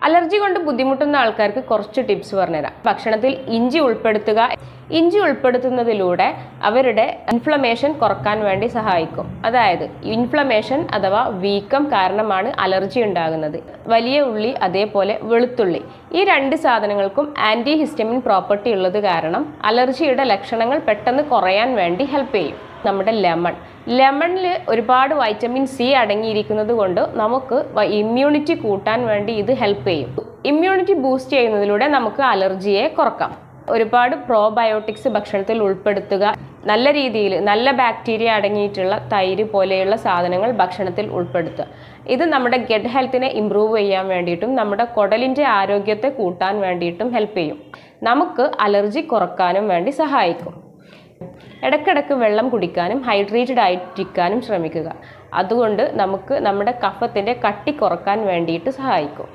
Allergy കൊണ്ട് ബുദ്ധിമുട്ടുന്ന ആൾക്കാർക്ക് കുറച്ച് ടിപ്സ് പറഞ്ഞുതരാം. ഭക്ഷണത്തിൽ ഇഞ്ചി ഉൾപ്പെടുത്തുക. ഇഞ്ചി ഉൾപ്പെടുത്തുന്നതിലൂടെ അവരുടെ ഇൻഫ്ലമേഷൻ കുറക്കാൻ വേണ്ടി സഹായിക്കും. അതായത് ഇൻഫ്ലമേഷൻ അഥവാ വീക്കം കാരണമാണ് അലർജി ഉണ്ടാകുന്നത്. വലിയ ഉള്ളി അതേപോലെ വെളുത്തുള്ളി, ഈ രണ്ട് സാധനങ്ങൾക്കും ആൻറ്റി ഹിസ്റ്റമിൻ പ്രോപ്പർട്ടി ഉള്ളത് കാരണം അലർജിയുടെ ലക്ഷണങ്ങൾ പെട്ടെന്ന് കുറയാൻ വേണ്ടി ഹെൽപ്പ് ചെയ്യും. നമ്മുടെ ലെമണിൽ ഒരുപാട് വൈറ്റമിൻ സി അടങ്ങിയിരിക്കുന്നത് കൊണ്ട് നമുക്ക് ഇമ്മ്യൂണിറ്റി കൂട്ടാൻ വേണ്ടി ഇത് ഹെൽപ്പ് ചെയ്യും. ഇമ്മ്യൂണിറ്റി ബൂസ്റ്റ് ചെയ്യുന്നതിലൂടെ നമുക്ക് അലർജിയെ കുറക്കാം. ഒരുപാട് പ്രോബയോട്ടിക്സ് ഭക്ഷണത്തിൽ ഉൾപ്പെടുത്തുക. നല്ല രീതിയിൽ നല്ല ബാക്ടീരിയ അടങ്ങിയിട്ടുള്ള തൈര് പോലെയുള്ള സാധനങ്ങൾ ഭക്ഷണത്തിൽ ഉൾപ്പെടുത്തുക. ഇത് നമ്മുടെ ഗട്ട് ഹെൽത്തിനെ ഇമ്പ്രൂവ് ചെയ്യാൻ വേണ്ടിയിട്ടും നമ്മുടെ കുടലിൻ്റെ ആരോഗ്യത്തെ കൂട്ടാൻ വേണ്ടിയിട്ടും ഹെൽപ്പ് ചെയ്യും. നമുക്ക് അലർജി കുറക്കാനും വേണ്ടി സഹായിക്കും. ഇടയ്ക്കിടയ്ക്ക് വെള്ളം കുടിക്കാനും ഹൈഡ്രേറ്റഡ് ആയിട്ടിരിക്കാനും ശ്രമിക്കുക. അതുകൊണ്ട് നമുക്ക് നമ്മുടെ കഫത്തിൻ്റെ കട്ടി കുറക്കാൻ വേണ്ടിയിട്ട് സഹായിക്കും.